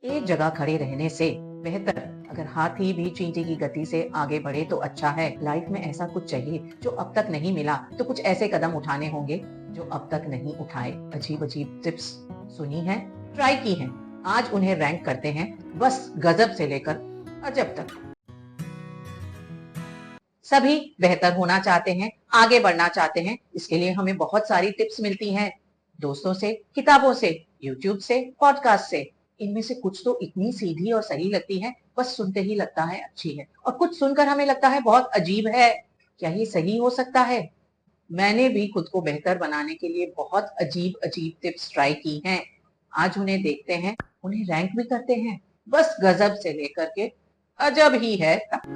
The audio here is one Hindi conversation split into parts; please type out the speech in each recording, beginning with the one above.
एक जगह खड़े रहने से बेहतर अगर हाथी भी चींटी की गति से आगे बढ़े तो अच्छा है। लाइफ में ऐसा कुछ चाहिए जो अब तक नहीं मिला, तो कुछ ऐसे कदम उठाने होंगे जो अब तक नहीं उठाए। अजीब अजीब टिप्स सुनी है, ट्राई की हैं, आज उन्हें रैंक करते हैं, बस गजब से लेकर अजब तक। सभी बेहतर होना चाहते हैं, आगे बढ़ना चाहते हैं, इसके लिए हमें बहुत सारी टिप्स मिलती हैं, दोस्तों से, किताबों से, यूट्यूब से, पॉडकास्ट से। इनमें से कुछ तो इतनी सीधी और सही लगती है, बस सुनते ही लगता है अच्छी है, और कुछ सुनकर हमें लगता है बहुत अजीब है। क्या ये सही हो सकता है? मैंने भी खुद को बेहतर बनाने के लिए बहुत अजीब अजीब टिप्स ट्राई की हैं। आज उन्हें देखते हैं, उन्हें रैंक भी करते हैं, बस गजब से लेकर के अजब ही है तक।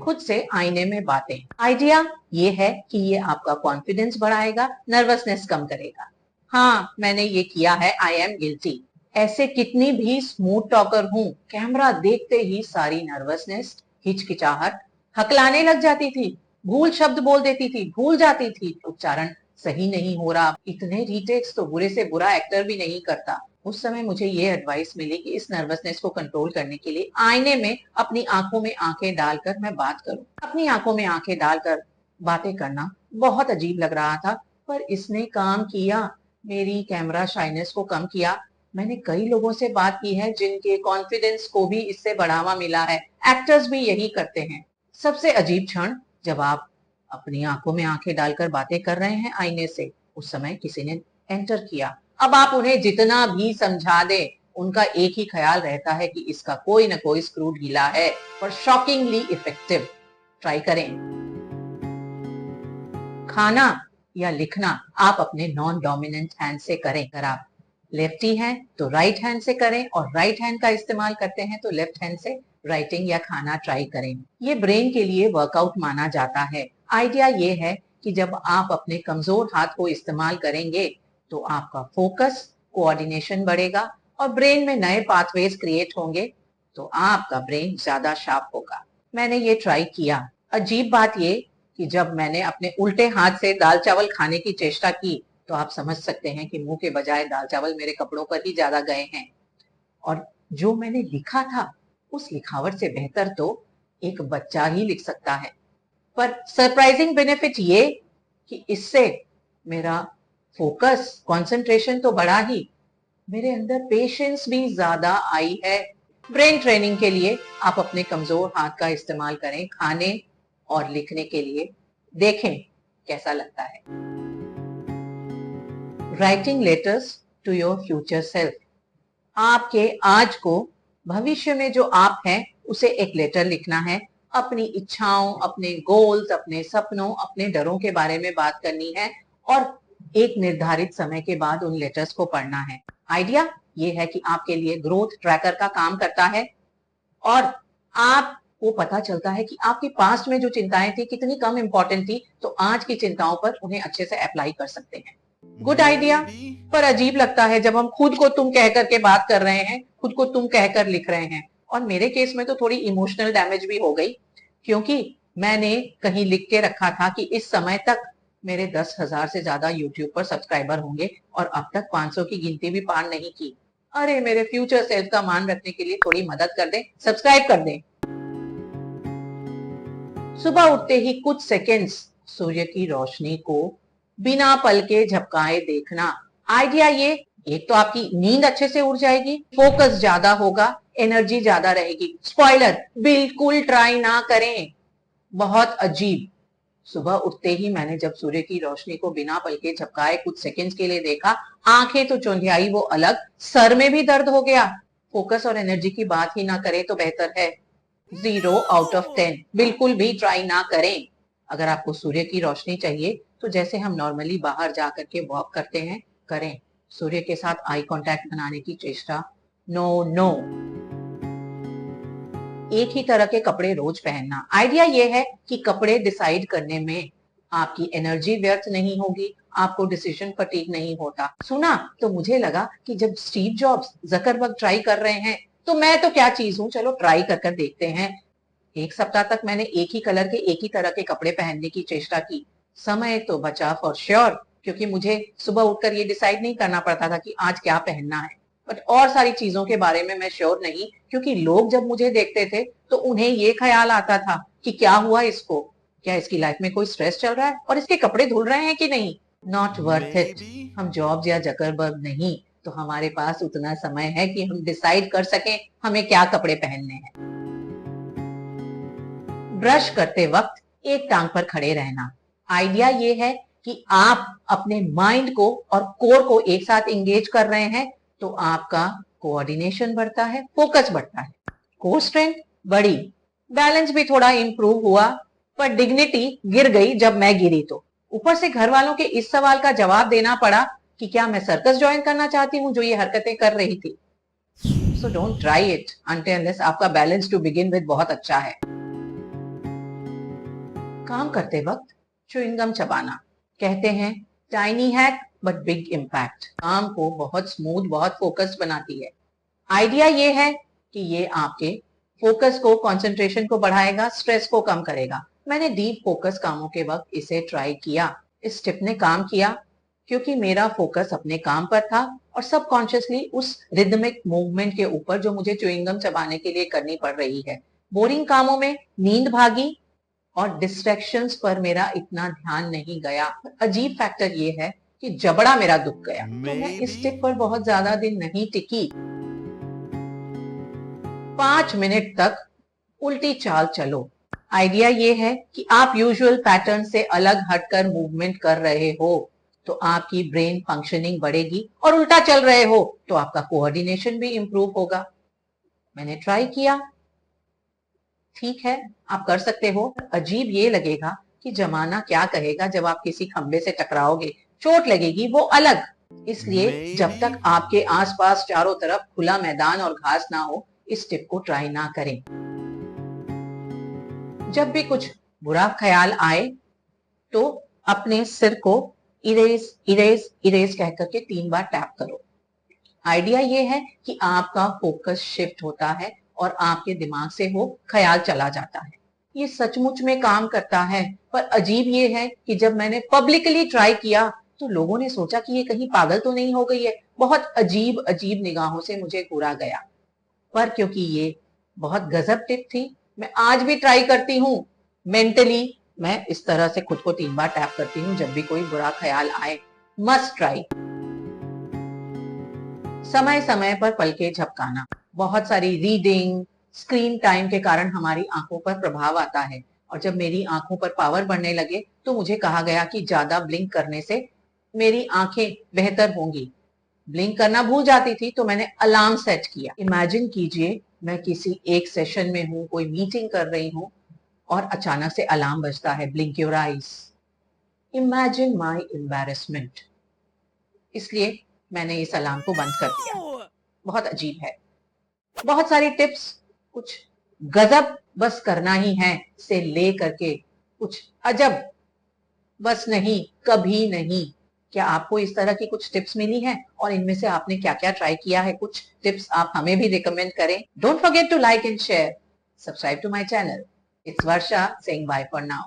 खुद से आईने में बातें। आइडिया ये है कि ये आपका कॉन्फिडेंस बढ़ाएगा, नर्वसनेस कम करेगा। हाँ, मैंने ये किया है, आई एम गिल्टी। ऐसे कितनी भी स्मूथ टॉकर हूँ, कैमरा देखते ही सारी नर्वसनेस, हिचकिचाहट हकलाने लग जाती थी, भूल शब्द बोल देती थी, भूल जाती थी, उच्चारण सही नहीं हो रहा। इतने रीटेक्स तो बुरे से बुरा एक्टर भी नहीं करता। उस समय मुझे ये एडवाइस मिली कि इस नर्वसनेस को कंट्रोल करने के लिए आईने में अपनी आंखों में आंखें डालकर मैं बात करूं। अपनी आंखों में आंखें डालकर बातें करना बहुत अजीब लग रहा था, पर इसने काम किया, मेरी कैमरा शाइनेस को कम किया। मैंने कई लोगों से बात की है जिनके कॉन्फिडेंस को भी इससे बढ़ावा मिला है। एक्टर्स भी यही करते हैं। सबसे अजीब क्षण, जब आप अपनी आंखों में आंखें डालकर बातें कर रहे हैं आईने से, उस समय किसी ने एंटर किया। अब आप उन्हें जितना भी समझा दे, उनका एक ही ख्याल रहता है कि इसका कोई ना कोई स्क्रू ढीला है, पर शॉकिंगली इफेक्टिव। ट्राई करें। खाना या लिखना आप अपने नॉन डोमिनेंट हैंड से करें। अगर आप लेफ्टी हैं तो राइट हैंड से करें, और राइट हैंड का इस्तेमाल करते हैं तो लेफ्ट हैंड से राइटिंग या खाना ट्राई करें। ये ब्रेन के लिए वर्कआउट माना जाता है। आइडिया ये है कि जब आप अपने कमजोर हाथ को इस्तेमाल करेंगे तो आपका फोकस, कोऑर्डिनेशन बढ़ेगा और ब्रेन में नए पाथवेज क्रिएट होंगे, तो आपका ब्रेन ज्यादा शार्प होगा। मैंने ये ट्राई किया। अजीब बात ये कि जब मैंने अपने उल्टे हाथ से दाल चावल खाने की चेष्टा की, तो आप समझ सकते हैं कि मुंह के बजाय दाल चावल मेरे कपड़ों पर ही ज्यादा गए हैं। और जो मैंने लिखा था, उस लिखावट से बेहतर तो एक बच्चा ही लिख सकता है। पर सरप्राइजिंग बेनिफिट ये कि इससे मेरा फोकस, कंसंट्रेशन तो बढ़ा ही, मेरे अंदर पेशेंस भी ज्यादा आई है। ब्रेन ट्रेनिंग के लिए आप अपने कमजोर हाथ का इस्तेमाल करें खाने और लिखने के लिए, देखें कैसा लगता है। Writing letters to your future self. आपके आज को, भविष्य में जो आप हैं, उसे एक लेटर लिखना है। अपनी इच्छाओं, अपने गोल्स, अपने सपनों, अपने डरों के बारे में बात करनी है, और एक निर्धारित समय के बाद उन लेटर्स को पढ़ना है। आइडिया ये है कि आपके लिए ग्रोथ ट्रैकर का काम करता है, और आपको पता चलता है कि आपके पास्ट में जो चिंताएं थी कितनी कम इंपॉर्टेंट थी, तो आज की चिंताओं पर उन्हें अच्छे से अप्लाई कर सकते हैं। गुड आइडिया, पर अजीब लगता है जब हम खुद को तुम कह करके बात कर रहे हैं, खुद को तुम कहकर लिख रहे हैं। और मेरे केस में तो थोड़ी इमोशनल डैमेज भी हो गई, क्योंकि मैंने कहीं लिख के रखा था कि इस समय तक मेरे 10,000 से ज्यादा यूट्यूब पर सब्सक्राइबर होंगे, और अब तक 500 की गिनती भी पार नहीं की। अरे, मेरे फ्यूचर सेल्फ का मान रखने के लिए थोड़ी मदद कर दें, सब्सक्राइब कर दें। सुबह उठते ही कुछ सेकंड्स सूर्य की रोशनी को बिना पल के झपकाए देखना। आइडिया ये, एक तो आपकी नींद अच्छे से उड़ जाएगी, फोकस ज्यादा होगा, एनर्जी ज्यादा रहेगी। स्पॉइलर, बिल्कुल ट्राई ना करें, बहुत अजीब। सुबह उठते ही मैंने जब सूर्य की रोशनी को बिना पल के झपकाए कुछ सेकंड्स के लिए देखा, आंखें तो चौंधियाई वो अलग, सर में भी दर्द हो गया। फोकस और एनर्जी की बात ही ना करें तो बेहतर है। 0 आउट ऑफ 10, बिल्कुल भी ट्राई ना करें। अगर आपको सूर्य की रोशनी चाहिए तो जैसे हम नॉर्मली बाहर जा करके वॉक करते हैं, करें। सूर्य के साथ आई कांटेक्ट बनाने की चेष्टा नो नो। एक ही तरह के कपड़े रोज पहनना। आइडिया ये है कि कपड़े डिसाइड करने में आपकी एनर्जी व्यर्थ नहीं होगी, आपको डिसीजन फटीग नहीं होता। सुना तो मुझे लगा कि जब स्टीव जॉब्स, जकरबर्ग ट्राई कर रहे हैं, तो मैं तो क्या चीज हूं, चलो ट्राई कर देखते हैं। एक सप्ताह तक मैंने एक ही कलर के, एक ही तरह के कपड़े पहनने की चेष्टा की। समय तो बचा फॉर श्योर, क्योंकि मुझे सुबह उठकर ये डिसाइड नहीं करना पड़ता था कि आज क्या पहनना है। बट और सारी चीजों के बारे में मैं श्योर नहीं, क्योंकि लोग जब मुझे देखते थे तो उन्हें ये ख्याल आता था कि क्या हुआ इसको, क्या इसकी लाइफ में कोई स्ट्रेस चल रहा है और इसके कपड़े धुल रहे हैं कि नहीं। Not worth it. हम जॉब्स या जकरबर्ग नहीं, तो हमारे पास उतना समय है कि हम डिसाइड कर सकें हमें क्या कपड़े पहनने हैं। ब्रश करते वक्त एक टांग पर खड़े रहना। आइडिया ये है कि आप अपने माइंड को और कोर को एक साथ एंगेज कर रहे हैं, तो आपका कोऑर्डिनेशन बढ़ता है, फोकस बढ़ता है, कोर स्ट्रेंथ बढ़ी, बैलेंस भी थोड़ा इंप्रूव हुआ, पर डिग्निटी गिर गई जब मैं गिरी तो। ऊपर से घर वालों के इस सवाल का जवाब देना पड़ा कि क्या मैं सर्कस ज्वाइन करना चाहती हूँ जो ये हरकतें कर रही थी। So don't try it until unless आपका बैलेंस टू बिगिन विद बहुत अच्छा है। काम करते वक्त च्युइंगम चबाना। कहते हैं tiny hack but big impact. काम को बहुत स्मूथ, बहुत फोकस्ड बनाती है। आइडिया ये है कि ये आपके फोकस को, कंसंट्रेशन को बढ़ाएगा, स्ट्रेस को कम करेगा। मैंने डीप फोकस कामों के वक्त इसे ट्राई किया। इस टिप ने काम किया क्योंकि मेरा फोकस अपने काम पर था और सबकॉन्शियसली उस रिदमिक मूवमेंट के ऊपर जो मुझे च्युइंगम चबाने के लिए करनी पड़ रही है। बोरिंग कामों में नींद भागी और डिस्ट्रैक्शंस पर मेरा इतना ध्यान नहीं गया। अजीब फैक्टर ये है कि जबड़ा मेरा दुख गया। तो मैं इस टिप पर बहुत ज्यादा दिन नहीं टिकी। 5 मिनट तक उल्टी चाल चलो। आइडिया ये है कि आप यूजुअल पैटर्न से अलग हटकर मूवमेंट कर रहे हो तो आपकी ब्रेन फंक्शनिंग बढ़ेगी, और उल्टा चल रहे हो तो आपका कोऑर्डिनेशन भी इंप्रूव होगा। मैंने ट्राई किया, ठीक है, आप कर सकते हो। अजीब ये लगेगा कि जमाना क्या कहेगा जब आप किसी खंबे से टकराओगे, चोट लगेगी, वो अलग। इसलिए जब तक आपके आसपास चारों तरफ खुला मैदान और घास ना हो, इस टिप को ट्राई ना करें। जब भी कुछ बुरा ख्याल आए तो अपने सिर को इरेज इरेज इरेज कह करके 3 बार टैप करो। आइडिया ये है कि आपका फोकस शिफ्ट होता है और आपके दिमाग से वो ख्याल चला जाता है। ये सचमुच में काम करता है, पर अजीब ये है कि जब मैंने पब्लिकली ट्राई किया तो लोगों ने सोचा कि ये कहीं पागल तो नहीं हो गई है। बहुत अजीब अजीब निगाहों से मुझे घूरा गया। पर क्योंकि ये बहुत गजब टिप थी, मैं आज भी ट्राई करती हूँ। मेंटली मैं इस तरह से खुद को 3 बार टैप करती हूँ जब भी कोई बुरा ख्याल आए। Must try. समय समय पर पलकें झपकाना। बहुत सारी रीडिंग, स्क्रीन टाइम के कारण हमारी आंखों पर प्रभाव आता है, और जब मेरी आंखों पर पावर बढ़ने लगे तो मुझे कहा गया कि ज्यादा ब्लिंक करने से मेरी आंखें बेहतर होंगी। ब्लिंक करना भूल जाती थी तो मैंने अलार्म सेट किया। इमेजिन कीजिए मैं किसी एक सेशन में हूँ, कोई मीटिंग कर रही हूँ और अचानक से अलार्म बजता है, blink your eyes. Imagine my embarrassment. इसलिए मैंने इस अलार्म को बंद कर दिया। बहुत अजीब है। बहुत सारी टिप्स, कुछ गजब बस करना ही है से ले करके कुछ अजब बस नहीं, कभी नहीं। क्या आपको इस तरह की कुछ टिप्स मिली हैं और इनमें से आपने क्या क्या ट्राई किया है? कुछ टिप्स आप हमें भी रिकमेंड करें। Don't forget to like and share, subscribe to my channel. It's Varsha saying bye for now.